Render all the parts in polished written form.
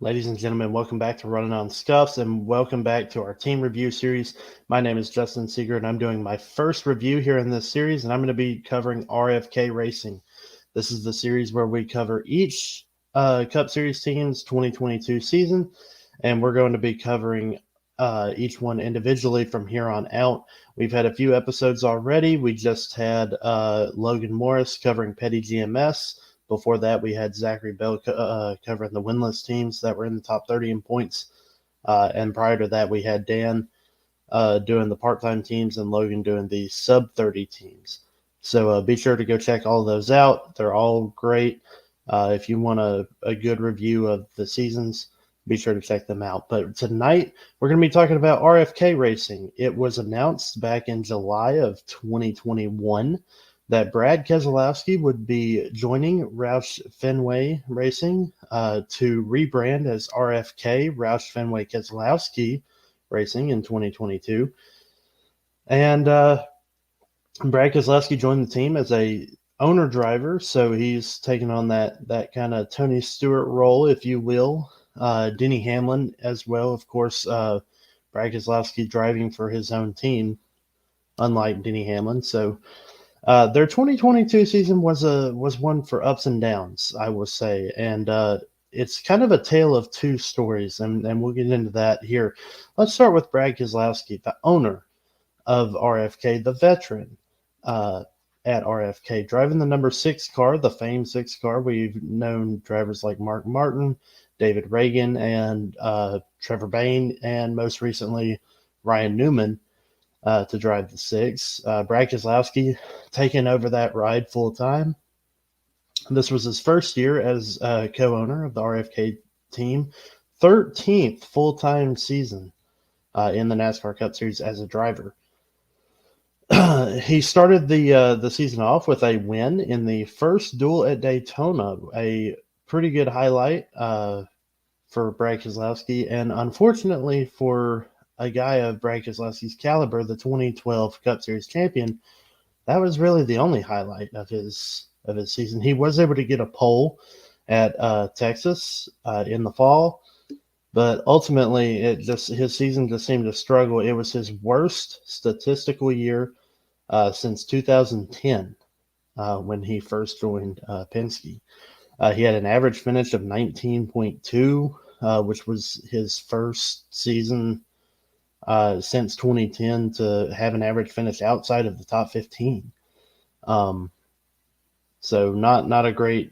Ladies and gentlemen, welcome back to Runnin On Scuffs and welcome back to our team review series. My name is Justin Seeger and I'm doing my first review here in this series, and I'm going to be covering RFK Racing. This is the series where we cover each Cup Series team's 2022 season, and we're going to be covering each one individually from here on out. We've had a few episodes already. We just had Logan Morris covering Petty GMS. Before that, we had Zachary Bell covering the winless teams that were in the top 30 in points. And prior to that, we had Dan doing the part-time teams and Logan doing the sub-30 teams. So be sure to go check all of those out. They're all great. If you want a good review of the seasons, be sure to check them out. But tonight, we're going to be talking about RFK Racing. It was announced back in July of 2021 that Brad Keselowski would be joining Roush Fenway Racing to rebrand as RFK, Roush Fenway Keselowski Racing in 2022. And Brad Keselowski joined the team as a owner driver, so he's taking on that kind of Tony Stewart role, if you will. Denny Hamlin as well, of course. Brad Keselowski driving for his own team, unlike Denny Hamlin. So their 2022 season was one for ups and downs, I will say, and it's kind of a tale of two stories, and we'll get into that here. Let's start with Brad Keselowski, the owner of RFK, the veteran at RFK, driving the number 6 car, the famed 6 car. We've known drivers like Mark Martin, David Reagan, and Trevor Bayne, and most recently Ryan Newman to drive the 6. Brad Keselowski taking over that ride full time. This was his first year as co-owner of the RFK team, 13th full-time season in the NASCAR Cup Series as a driver. He started the season off with a win in the first duel at Daytona, a pretty good highlight for Brad Keselowski, and unfortunately for a guy of Brad Keselowski's caliber, the 2012 Cup Series champion, that was really the only highlight of his season. He was able to get a pole at Texas in the fall, but ultimately his season just seemed to struggle. It was his worst statistical year since 2010 when he first joined Penske. He had an average finish of 19.2, which was his first season since 2010 to have an average finish outside of the top 15. So not a great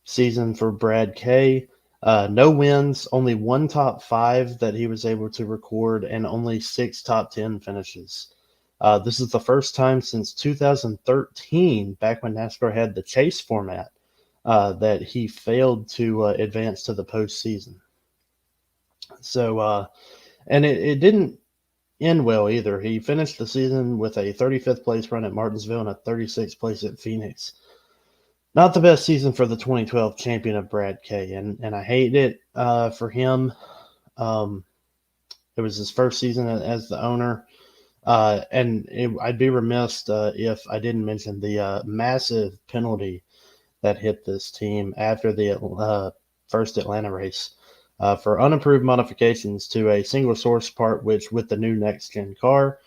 season for Brad K. No wins, only one top 5 that he was able to record, and only 6 top 10 finishes. This is the first time since 2013, back when NASCAR had the chase format, that he failed to advance to the postseason. So, and it didn't end well either. He finished the season with a 35th place run at Martinsville and a 36th place at Phoenix. Not the best season for the 2012 champion of Brad K, and I hate it for him. It was his first season as the owner, and I'd be remiss if I didn't mention the massive penalty that hit this team after the first Atlanta race. For unapproved modifications to a single source part, which with the new next gen car,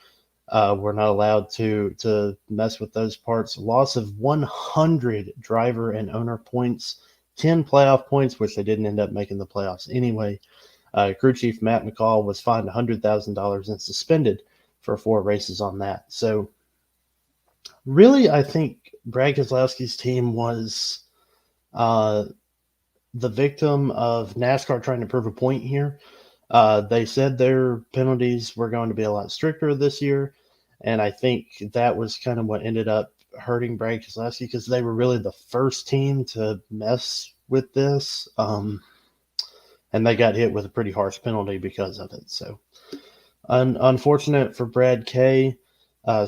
we're not allowed to mess with those parts. Loss of 100 driver and owner points, 10 playoff points, which they didn't end up making the playoffs anyway. Crew chief Matt McCall was fined $100,000 and suspended for 4 races on that. So really, I think Brad Keselowski's team was the victim of NASCAR trying to prove a point here. They said their penalties were going to be a lot stricter this year, and I think that was kind of what ended up hurting Brad Keselowski, because they were really the first team to mess with this, and they got hit with a pretty harsh penalty because of it. So unfortunate for Brad K.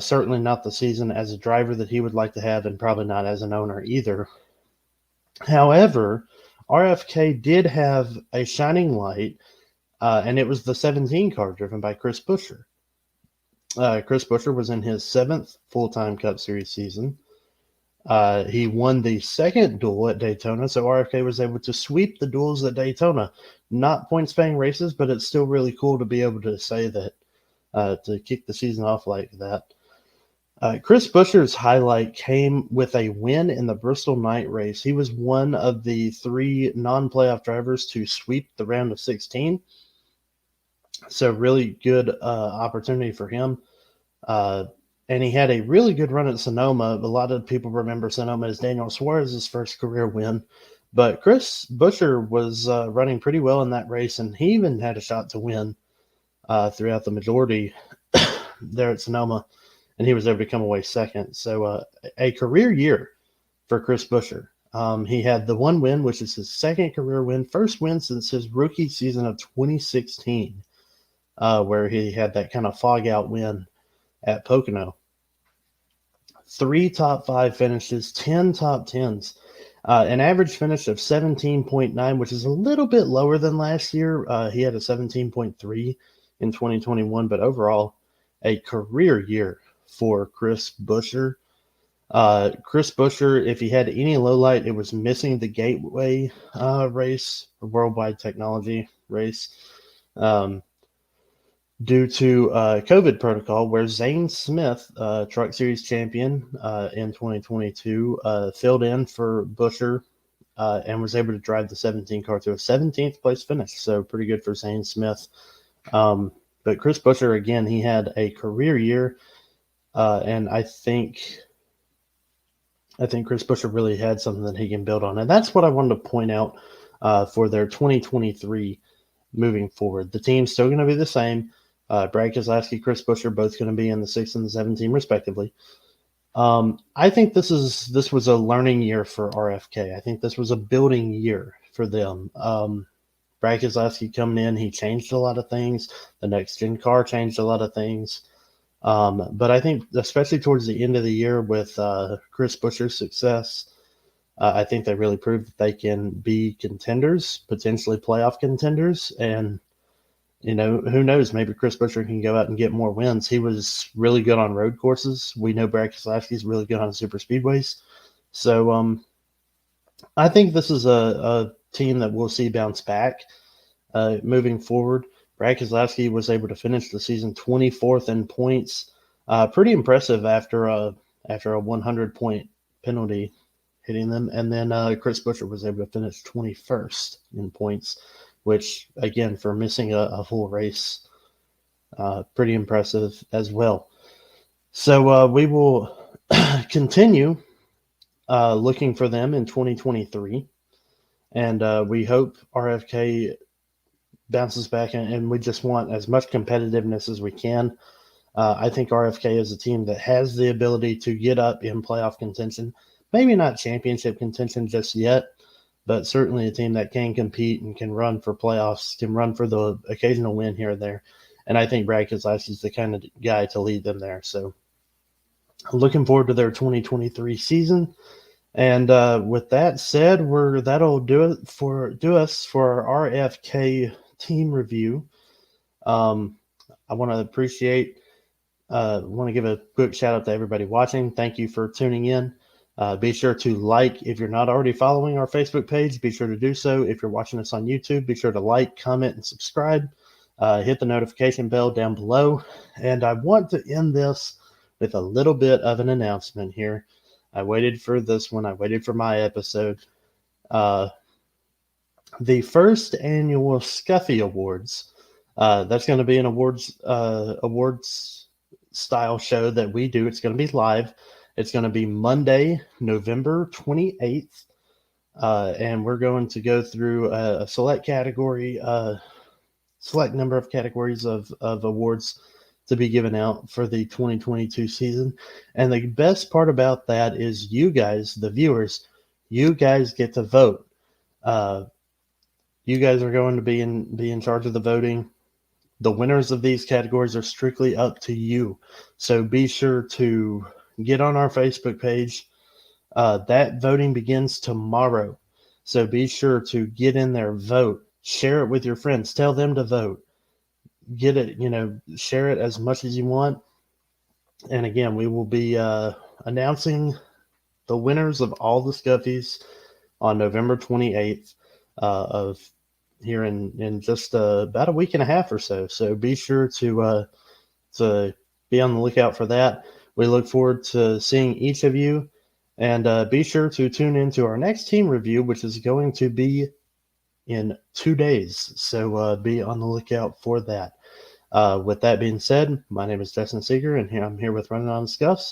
Certainly not the season as a driver that he would like to have, and probably not as an owner either. However, RFK did have a shining light, and it was the 17 car driven by Chris Buescher. Chris Buescher was in his 7th full-time Cup Series season, He won the second duel at Daytona, so RFK was able to sweep the duels at Daytona. Not points-paying races, but it's still really cool to be able to say that, to kick the season off like that. Chris Buescher's highlight came with a win in the Bristol night race. He was one of the 3 non-playoff drivers to sweep the round of 16. So really good opportunity for him. And he had a really good run at Sonoma. A lot of people remember Sonoma as Daniel Suarez's first career win. But Chris Buescher was running pretty well in that race, and he even had a shot to win throughout the majority there at Sonoma, and he was able to come away second. So a career year for Chris Buescher. He had the 1 win, which is his second career win, first win since his rookie season of 2016, where he had that kind of fog out win at Pocono. 3 top 5 finishes, 10 top 10s, an average finish of 17.9, which is a little bit lower than last year. He had a 17.3 in 2021, but overall, a career year for Chris Buescher. Chris Buescher, if he had any low light, it was missing the Gateway race, Worldwide Technology race. Due to COVID protocol, where Zane Smith, Truck Series champion in 2022, filled in for Buescher and was able to drive the 17 car to a 17th place finish. So pretty good for Zane Smith. But Chris Buescher, again, he had a career year, and I think Chris Buescher really had something that he can build on, and that's what I wanted to point out for their 2023 moving forward. The team's still going to be the same. Brad Keselowski, Chris Buescher, both going to be in the 6 and the 7 team respectively. I think this was a learning year for RFK. I think this was a building year for them. Brad Keselowski coming in, he changed a lot of things. The next gen car changed a lot of things. But I think especially towards the end of the year with Chris Buescher's success, I think they really proved that they can be contenders, potentially playoff contenders, and who knows? Maybe Chris Buescher can go out and get more wins. He was really good on road courses. We know Brad Keselowski is really good on super speedways. So I think this is a team that we'll see bounce back moving forward. Brad Keselowski was able to finish the season 24th in points. Pretty impressive after a 100-point penalty hitting them. And then Chris Buescher was able to finish 21st in points, which, again, for missing a full race, pretty impressive as well. So we will continue looking for them in 2023, and we hope RFK bounces back, and we just want as much competitiveness as we can. I think RFK is a team that has the ability to get up in playoff contention, maybe not championship contention just yet, but certainly a team that can compete and can run for playoffs, can run for the occasional win here and there. And I think Brad Keselowski is the kind of guy to lead them there. So looking forward to their 2023 season. And with that said, that'll do us for our RFK team review. I want to give a quick shout out to everybody watching. Thank you for tuning in. Be sure to like if you're not already following our Facebook page. Be sure to do so. If you're watching us on YouTube, be sure to like, comment, and subscribe. Hit the notification bell down below. And I want to end this with a little bit of an announcement here. I waited for this one. I waited for my episode. The first annual Scuffy Awards. That's going to be an awards style show that we do. It's going to be live. It's going to be Monday, November 28th, and we're going to go through a select number of categories of awards to be given out for the 2022 season. And the best part about that is you guys, the viewers, you guys get to vote. You guys are going to be in charge of the voting. The winners of these categories are strictly up to you. So be sure to get on our Facebook page. That voting begins tomorrow. So be sure to get in there, vote, share it with your friends, tell them to vote. Get it, share it as much as you want. And again, we will be announcing the winners of all the Scuffies on November 28th of here in just about a week and a half or so. So be sure to be on the lookout for that. We look forward to seeing each of you, and be sure to tune into our next team review, which is going to be in 2 days. So be on the lookout for that. With that being said, my name is Justin Seeger, and I'm here with Runnin On Scuffs.